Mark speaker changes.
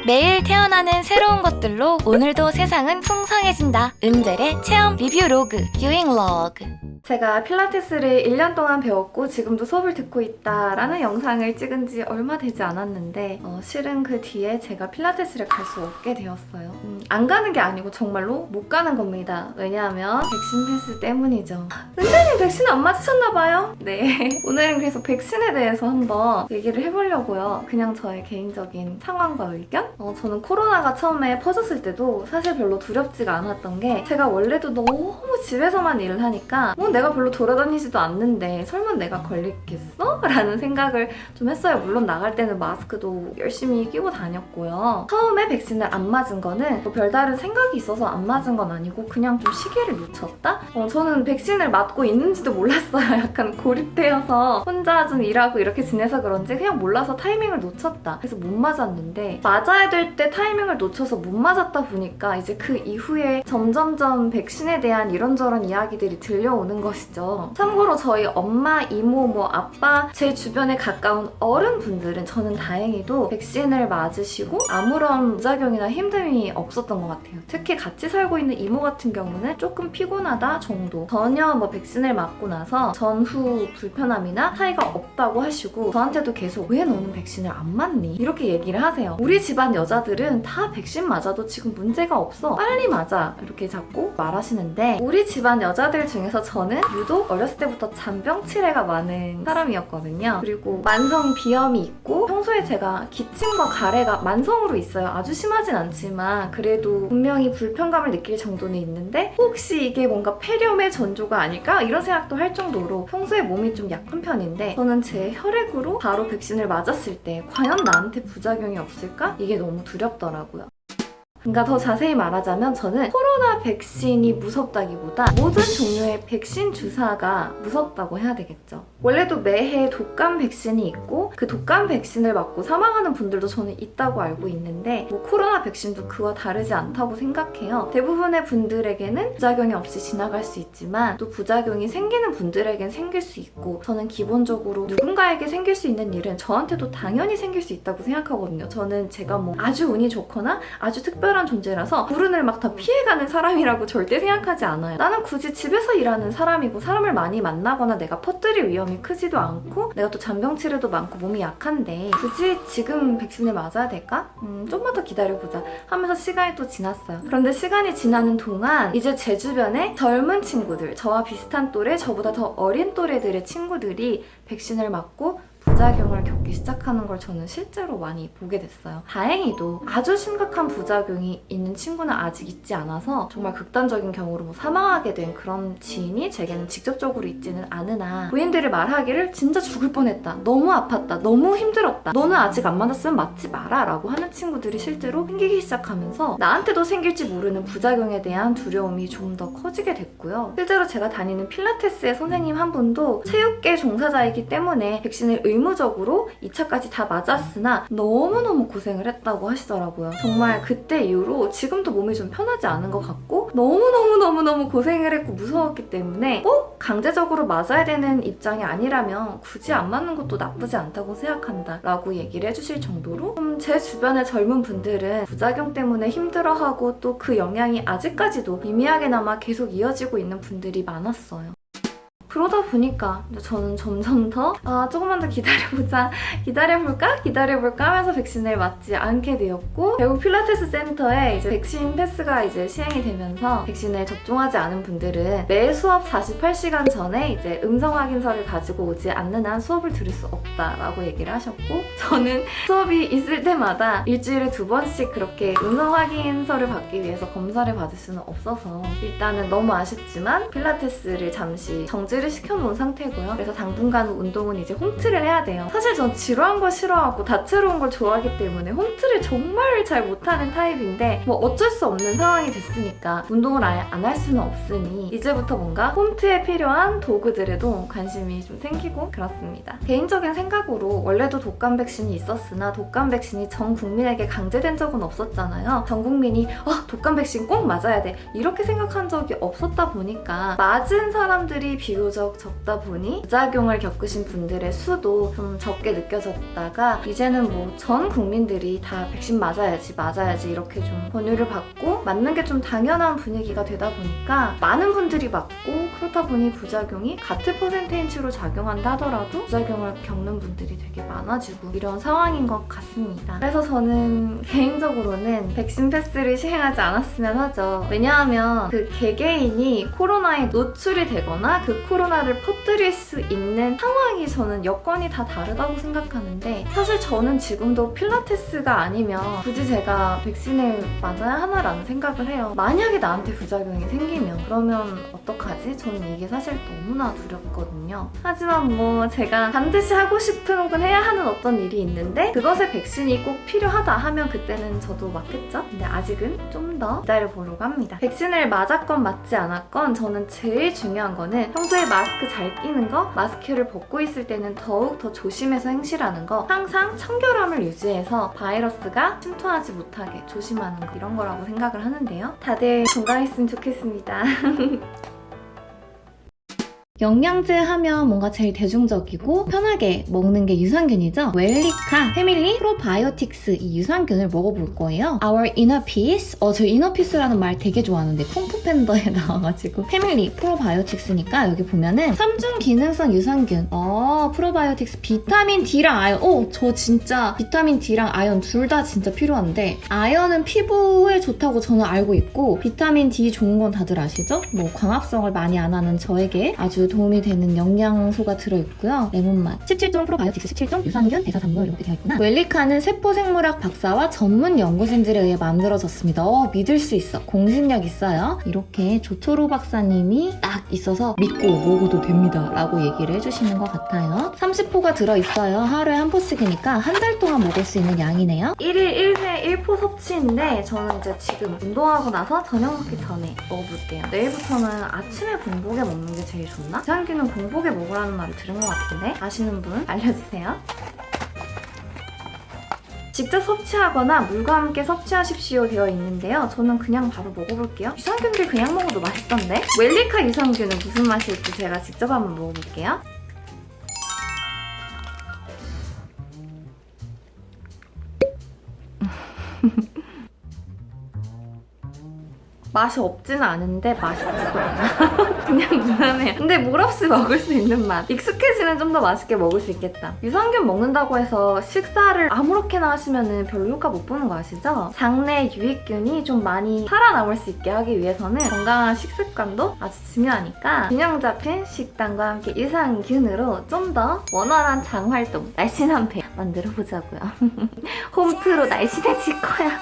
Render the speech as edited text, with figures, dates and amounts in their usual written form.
Speaker 1: 매일 태어나는 새로운 것들로 오늘도 세상은 풍성해진다. 은젤의 체험 리뷰 로그, 유잉 로그. 제가 필라테스를 1년 동안 배웠고 지금도 수업을 듣고 있다라는 영상을 찍은 지 얼마 되지 않았는데 실은 그 뒤에 제가 필라테스를 갈 수 없게 되었어요. 안 가는 게 아니고 정말로 못 가는 겁니다. 왜냐하면 백신 패스 때문이죠. 은젤님 백신 안 맞으셨나봐요? 네. 오늘은 그래서 백신에 대해서 한번 얘기를 해보려고요. 그냥 저의 개인적인 상황과 의견? 저는 코로나가 처음에 퍼졌을 때도 사실 별로 두렵지가 않았던 게 제가 원래도 너무 집에서만 일을 하니까 내가 별로 돌아다니지도 않는데 설마 내가 걸리겠어? 라는 생각을 좀 했어요. 물론 나갈 때는 마스크도 열심히 끼고 다녔고요. 처음에 백신을 안 맞은 거는 뭐 별다른 생각이 있어서 안 맞은 건 아니고 그냥 좀 시기를 놓쳤다? 저는 백신을 맞고 있는지도 몰랐어요. 약간 고립되어서 혼자 좀 일하고 이렇게 지내서 그런지 그냥 몰라서 타이밍을 놓쳤다. 그래서 못 맞았는데 맞아야 될 때 타이밍을 놓쳐서 못 맞았다 보니까 이제 그 이후에 점점점 백신에 대한 이런저런 이야기들이 들려오는 것이죠. 참고로 저희 엄마, 이모, 아빠, 제 주변에 가까운 어른분들은 저는 다행히도 백신을 맞으시고 아무런 부작용이나 힘듦이 없었던 것 같아요. 특히 같이 살고 있는 이모 같은 경우는 조금 피곤하다 정도. 전혀 백신을 맞고 나서 전후 불편함이나 차이가 없다고 하시고 저한테도 계속 왜 너는 백신을 안 맞니? 이렇게 얘기를 하세요. 우리 집안 여자들은 다 백신 맞아도 지금 문제가 없어. 빨리 맞아. 이렇게 자꾸 말하시는데 우리 집안 여자들 중에서 저는 유독 어렸을 때부터 잔병치레가 많은 사람이었거든요. 그리고 만성 비염이 있고 평소에 제가 기침과 가래가 만성으로 있어요. 아주 심하진 않지만 그래도 분명히 불편감을 느낄 정도는 있는데 혹시 이게 뭔가 폐렴의 전조가 아닐까? 이런 생각도 할 정도로 평소에 몸이 좀 약한 편인데 저는 제 혈액으로 바로 백신을 맞았을 때 과연 나한테 부작용이 없을까? 이게 너무 두렵더라고요. 그러니까 더 자세히 말하자면 저는 코로나 백신이 무섭다기보다 모든 종류의 백신 주사가 무섭다고 해야 되겠죠. 원래도 매해 독감 백신이 있고 그 독감 백신을 맞고 사망하는 분들도 저는 있다고 알고 있는데 코로나 백신도 그와 다르지 않다고 생각해요. 대부분의 분들에게는 부작용이 없이 지나갈 수 있지만 또 부작용이 생기는 분들에겐 생길 수 있고 저는 기본적으로 누군가에게 생길 수 있는 일은 저한테도 당연히 생길 수 있다고 생각하거든요. 저는 제가 아주 운이 좋거나 아주 특별한 존재라서 불운을 막 다 피해가는 사람이라고 절대 생각하지 않아요. 나는 굳이 집에서 일하는 사람이고 사람을 많이 만나거나 내가 퍼뜨릴 위험이 크지도 않고 내가 또 잔병치레도 많고 몸이 약한데 굳이 지금 백신을 맞아야 될까? 좀만 더 기다려보자 하면서 시간이 또 지났어요. 그런데 시간이 지나는 동안 이제 제 주변에 젊은 친구들, 저와 비슷한 또래, 저보다 더 어린 또래들의 친구들이 백신을 맞고 부작용을 겪기 시작하는 걸 저는 실제로 많이 보게 됐어요. 다행히도 아주 심각한 부작용이 있는 친구는 아직 있지 않아서 정말 극단적인 경우로 사망하게 된 그런 지인이 제게는 직접적으로 있지는 않으나 부인들이 말하기를 진짜 죽을 뻔했다. 너무 아팠다. 너무 힘들었다. 너는 아직 안 맞았으면 맞지 마라 라고 하는 친구들이 실제로 생기기 시작하면서 나한테도 생길지 모르는 부작용에 대한 두려움이 좀 더 커지게 됐고요. 실제로 제가 다니는 필라테스의 선생님 한 분도 체육계 종사자이기 때문에 백신을 의무적으로 2차까지 다 맞았으나 너무너무 고생을 했다고 하시더라고요. 정말 그때 이후로 지금도 몸이 좀 편하지 않은 것 같고 너무너무 고생을 했고 무서웠기 때문에 꼭 강제적으로 맞아야 되는 입장이 아니라면 굳이 안 맞는 것도 나쁘지 않다고 생각한다 라고 얘기를 해주실 정도로 제 주변의 젊은 분들은 부작용 때문에 힘들어하고 또 그 영향이 아직까지도 미미하게나마 계속 이어지고 있는 분들이 많았어요. 그러다 보니까 저는 점점 더 조금만 더 기다려볼까 하면서 백신을 맞지 않게 되었고 결국 필라테스 센터에 이제 백신 패스가 이제 시행이 되면서 백신을 접종하지 않은 분들은 매 수업 48시간 전에 이제 음성 확인서를 가지고 오지 않는 한 수업을 들을 수 없다라고 얘기를 하셨고 저는 수업이 있을 때마다 일주일에 2번씩 그렇게 음성 확인서를 받기 위해서 검사를 받을 수는 없어서 일단은 너무 아쉽지만 필라테스를 잠시 정지를 시켜놓은 상태고요. 그래서 당분간 운동은 이제 홈트를 해야 돼요. 사실 전 지루한 걸 싫어하고 다채로운 걸 좋아하기 때문에 홈트를 정말 잘 못하는 타입인데 어쩔 수 없는 상황이 됐으니까 운동을 아예 안 할 수는 없으니 이제부터 뭔가 홈트에 필요한 도구들에도 관심이 좀 생기고 그렇습니다. 개인적인 생각으로 원래도 독감 백신이 있었으나 독감 백신이 전 국민에게 강제된 적은 없었잖아요. 전 국민이 독감 백신 꼭 맞아야 돼 이렇게 생각한 적이 없었다 보니까 맞은 사람들이 비교적 비교적 적다 보니 부작용을 겪으신 분들의 수도 좀 적게 느껴졌다가 이제는 뭐 전 국민들이 다 백신 맞아야지 이렇게 좀 권유를 받고 맞는 게 좀 당연한 분위기가 되다 보니까 많은 분들이 맞고 그렇다 보니 부작용이 같은 퍼센테이지로 작용한다 하더라도 부작용을 겪는 분들이 되게 많아지고 이런 상황인 것 같습니다. 그래서 저는 개인적으로는 백신 패스를 시행하지 않았으면 하죠. 왜냐하면 그 개개인이 코로나에 노출이 되거나 그 코로나를 퍼뜨릴 수 있는 상황이 저는 여건이 다 다르다고 생각하는데 사실 저는 지금도 필라테스가 아니면 굳이 제가 백신을 맞아야 하나라는 생각을 해요. 만약에 나한테 부작용이 생기면 그러면 어떡하지? 저는 이게 사실 너무나 두렵거든요. 하지만 뭐 제가 반드시 하고 싶은 혹은 해야 하는 어떤 일이 있는데 그것에 백신이 꼭 필요하다 하면 그때는 저도 맞겠죠? 근데 아직은 좀 더 기다려보려고 합니다. 백신을 맞았건 맞지 않았건 저는 제일 중요한 거는 평소에 마스크 잘 끼는 거, 마스크를 벗고 있을 때는 더욱 더 조심해서 행실하는 거, 항상 청결함을 유지해서 바이러스가 침투하지 못하게 조심하는 거 이런 거라고 생각을 하는데요. 다들 건강했으면 좋겠습니다. 영양제 하면 뭔가 제일 대중적이고 편하게 먹는 게 유산균이죠. 웰리카 패밀리 프로바이오틱스 이 유산균을 먹어볼 거예요. Our Inner Peace. 저 Inner Peace라는 말 되게 좋아하는데 쿵푸팬더에 나와가지고 패밀리 프로바이오틱스니까 여기 보면은 3중 기능성 유산균. 프로바이오틱스 비타민 D랑 아연. 저 진짜 비타민 D랑 아연 둘 다 진짜 필요한데 아연은 피부에 좋다고 저는 알고 있고 비타민 D 좋은 건 다들 아시죠? 뭐 광합성을 많이 안 하는 저에게 아주 도움이 되는 영양소가 들어있고요. 레몬맛, 17종 프로바이오틱스 17종 유산균, 대사산물 이렇게 되어 있구나. 웰리카는 세포생물학 박사와 전문 연구진들에 의해 만들어졌습니다. 믿을 수 있어. 공신력 있어요. 이렇게 조초로 박사님이 딱 있어서 믿고 먹어도 됩니다. 라고 얘기를 해주시는 것 같아요. 30포가 들어있어요. 하루에 한 포씩이니까 한 달 동안 먹을 수 있는 양이네요. 1일 1회 1포 섭취인데 저는 이제 지금 운동하고 나서 저녁 먹기 전에 먹어볼게요. 내일부터는 아침에 공복에 먹는 게 제일 좋나? 유산균은 공복에 먹으라는 말을 들은 것 같은데 아시는 분 알려주세요. 직접 섭취하거나 물과 함께 섭취하십시오 되어 있는데요. 저는 그냥 바로 먹어볼게요. 유산균들 그냥 먹어도 맛있던데? 웰리카 유산균은 무슨 맛일지 제가 직접 한번 먹어볼게요. 맛이 없지는 않은데 맛있거든요. 그냥 무난해요. 근데 물 없이 먹을 수 있는 맛. 익숙해지면 좀 더 맛있게 먹을 수 있겠다. 유산균 먹는다고 해서 식사를 아무렇게나 하시면 별로 효과 못 보는 거 아시죠? 장내 유익균이 좀 많이 살아남을 수 있게 하기 위해서는 건강한 식습관도 아주 중요하니까 균형 잡힌 식단과 함께 유산균으로 좀 더 원활한 장 활동, 날씬한 배 만들어 보자고요. 홈트로 날씬해질 거야.